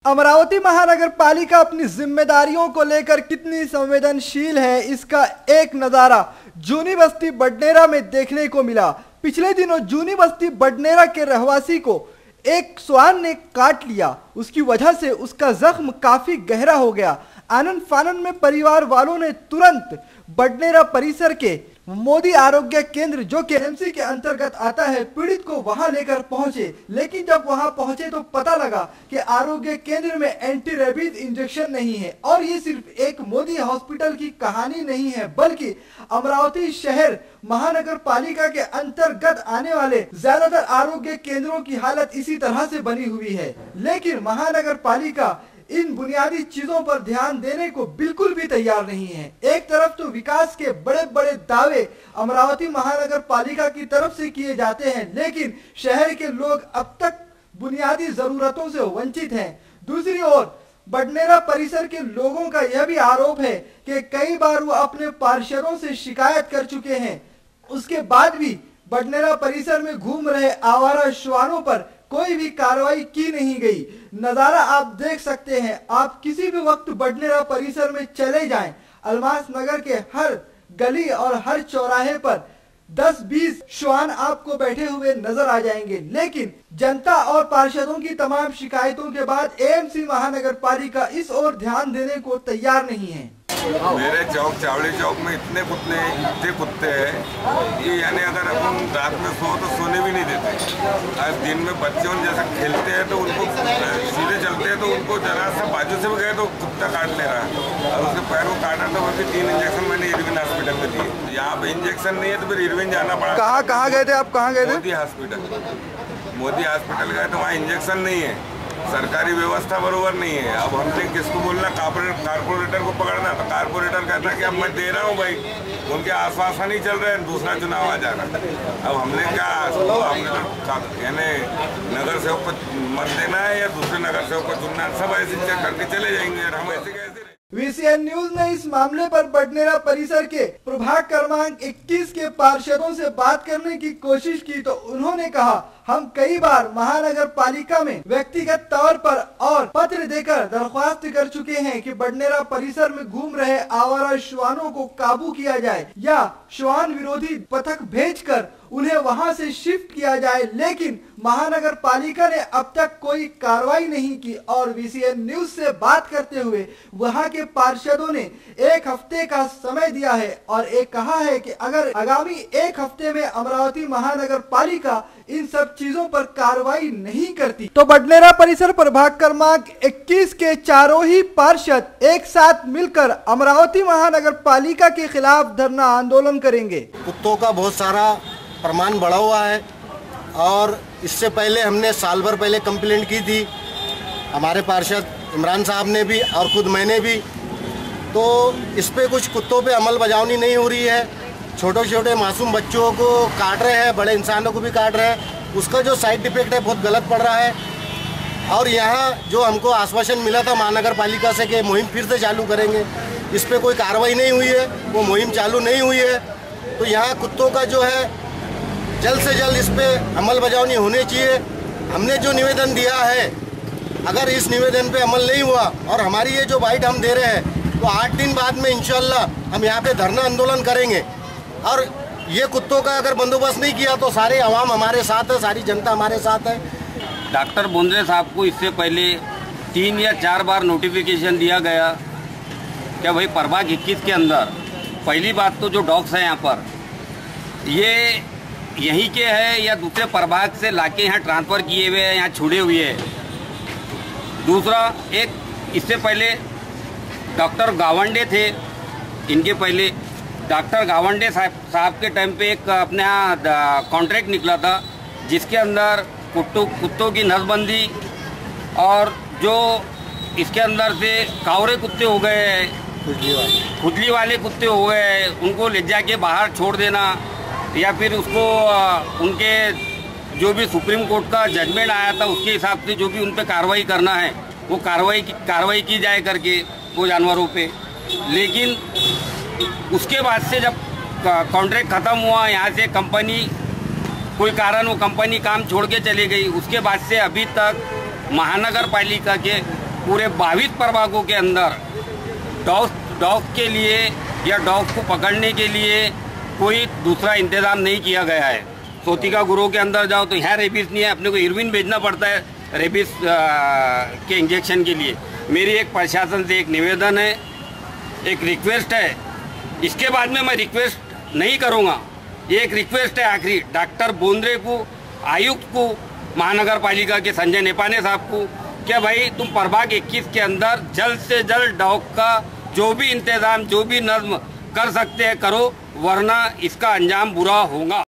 अमरावती महानगर पालिका अपनी जिम्मेदारियों को लेकर कितनी संवेदनशील है, इसका एक नजारा जूनी बस्ती बडनेरा में देखने को मिला। पिछले दिनों जूनी बस्ती बडनेरा के रहवासी को एक श्वान ने काट लिया। उसकी वजह से उसका जख्म काफी गहरा हो गया। आनंद फानन में परिवार वालों ने तुरंत बडनेरा परिसर के मोदी आरोग्य केंद्र, जो कि एमसी के अंतर्गत आता है, पीड़ित को वहां लेकर पहुंचे। लेकिन जब वहां पहुंचे तो पता लगा कि आरोग्य केंद्र में एंटी रेबीज इंजेक्शन नहीं है। और ये सिर्फ एक मोदी हॉस्पिटल की कहानी नहीं है, बल्कि अमरावती शहर महानगर पालिका के अंतर्गत आने वाले ज्यादातर आरोग्य केंद्रों की हालत इसी तरह से बनी हुई है। लेकिन महानगर पालिका इन बुनियादी चीजों पर ध्यान देने को बिल्कुल भी तैयार नहीं है। एक तरफ तो विकास के बड़े बड़े दावे अमरावती महानगर पालिका की तरफ से किए जाते हैं, लेकिन शहर के लोग अब तक बुनियादी जरूरतों से वंचित हैं। दूसरी ओर बडनेरा परिसर के लोगों का यह भी आरोप है कि कई बार वो अपने पार्षदों से शिकायत कर चुके हैं, उसके बाद भी बडनेरा परिसर में घूम रहे आवारा श्वानों पर कोई भी कार्रवाई की नहीं गई। नजारा आप देख सकते हैं। आप किसी भी वक्त बडनेरा परिसर में चले जाएं, अलमास नगर के हर गली और हर चौराहे पर 10-20 श्वान आपको बैठे हुए नजर आ जाएंगे। लेकिन जनता और पार्षदों की तमाम शिकायतों के बाद एएमसी महानगर पालिका इस ओर ध्यान देने को तैयार नहीं है। मेरे चौक चावड़ी चौक में इतने कुत्ते हैं कि यानी अगर अपन रात में तो सोने भी नहीं देते। आज दिन में बच्चों जैसे खेलते हैं तो उनको सीधे चलते हैं तो उनको जरा सा बाजू से भी गए तो कुत्ता काट ले रहा है। और उसके पैर को काटा तो वही 3 इंजेक्शन मैंने इरविन हॉस्पिटल में दिए। यहाँ पे इंजेक्शन नहीं है तो फिर इरविन जाना पड़ा। कहाँ गए थे आप? कहाँ गए थे? मोदी हॉस्पिटल गए तो वहाँ इंजेक्शन नहीं है, सरकारी व्यवस्था बरोबर नहीं है। अब हमने किसको बोलना, कारपोरेटर को पकड़ना, तो कारपोरेटर कहता है कि अब मैं दे रहा हूँ भाई, उनके आश्वासन ही चल रहे हैं, दूसरा चुनाव आ जाना। अब हमने क्या, हमने तो यानी नगर सेवक को मत देना है या दूसरे नगर सेवक को चुनना, सब ऐसे चेक करके चले जाएंगे। हम ऐसे कैसे? VCN न्यूज ने इस मामले पर बडनेरा परिसर के प्रभाग क्रमांक 21 के पार्षदों से बात करने की कोशिश की तो उन्होंने कहा, हम कई बार महानगर पालिका में व्यक्तिगत तौर पर और पत्र देकर दरख्वास्त कर चुके हैं कि बडनेरा परिसर में घूम रहे आवारा श्वानों को काबू किया जाए या श्वान विरोधी पथक भेजकर उन्हें वहां से शिफ्ट किया जाए। लेकिन महानगर पालिका ने अब तक कोई कार्रवाई नहीं की। और VCN न्यूज से बात करते हुए वहां के पार्षदों ने 1 हफ्ते का समय दिया है और एक कहा है कि अगर आगामी 1 हफ्ते में अमरावती महानगर पालिका इन सब चीजों पर कार्रवाई नहीं करती तो बडनेरा परिसर प्रभाग क्रमांक 21 के चारों ही पार्षद एक साथ मिलकर अमरावती महानगर पालिका के खिलाफ धरना आंदोलन करेंगे। कुत्तों का बहुत सारा प्रमाण बढ़ा हुआ है और इससे पहले हमने साल भर पहले कंप्लेंट की थी, हमारे पार्षद इमरान साहब ने भी और खुद मैंने भी। तो इस पे कुछ कुत्तों पे अमल बजावनी नहीं हो रही है। छोटे छोटे मासूम बच्चों को काट रहे हैं, बड़े इंसानों को भी काट रहे हैं। उसका जो साइड इफेक्ट है बहुत गलत पड़ रहा है। और यहाँ जो हमको आश्वासन मिला था महानगर पालिका से कि मुहिम फिर से चालू करेंगे, इस पर कोई कार्रवाई नहीं हुई है, वो मुहिम चालू नहीं हुई है। तो यहाँ कुत्तों का जो है जल्द से जल्द इस पर अमल बजावनी होनी चाहिए। हमने जो निवेदन दिया है, अगर इस निवेदन पे अमल नहीं हुआ और हमारी ये जो बाइट हम दे रहे हैं तो 8 दिन बाद में इंशाल्लाह हम यहाँ पे धरना आंदोलन करेंगे। और ये कुत्तों का अगर बंदोबस्त नहीं किया तो सारे आवाम हमारे साथ है, सारी जनता हमारे साथ है। डॉक्टर बोंद्रे साहब को इससे पहले 3 या 4 बार नोटिफिकेशन दिया गया क्या भाई प्रभाग 21 के अंदर पहली बात तो जो डॉग्स हैं यहाँ पर ये यहीं के हैं या दूसरे प्रभाग से लाके यहाँ ट्रांसफ़र किए हुए हैं, यहाँ छोड़े हुए हैं। दूसरा, एक इससे पहले डॉक्टर गावंडे थे, इनके पहले डॉक्टर गावंडे साहब के टाइम पे एक अपने यहाँ कॉन्ट्रैक्ट निकला था जिसके अंदर कुत्तों की नसबंदी और जो इसके अंदर से कावरे कुत्ते हो गए, खुजली वाले कुत्ते हो गए, उनको ले जाके बाहर छोड़ देना या फिर उसको उनके जो भी सुप्रीम कोर्ट का जजमेंट आया था उसके हिसाब से जो भी उन पर कार्रवाई करना है वो कार्रवाई की जाए करके वो जानवरों पे। लेकिन उसके बाद से जब कॉन्ट्रैक्ट ख़त्म हुआ, यहाँ से कंपनी कोई कारण वो कंपनी काम छोड़ के चली गई, उसके बाद से अभी तक महानगर पालिका के पूरे 22 प्रभागों के अंदर डॉग्स के लिए या डॉग्स को पकड़ने के लिए कोई दूसरा इंतज़ाम नहीं किया गया है। सोतिका गुरो के अंदर जाओ तो यहाँ रेबीज नहीं है, अपने को इरविन भेजना पड़ता है रेबीज के इंजेक्शन के लिए। मेरी एक प्रशासन से एक निवेदन है, एक रिक्वेस्ट है, इसके बाद में मैं रिक्वेस्ट नहीं करूँगा। ये एक रिक्वेस्ट है आखिरी डॉक्टर बोंद्रे को, आयुक्त को, महानगर पालिका के संजय नेपाने साहब को, क्या भाई तुम प्रभाग 21 के अंदर जल्द से जल्द डॉग का जो भी इंतज़ाम, जो भी नज़्म कर सकते हैं करो, वरना इसका अंजाम बुरा होगा।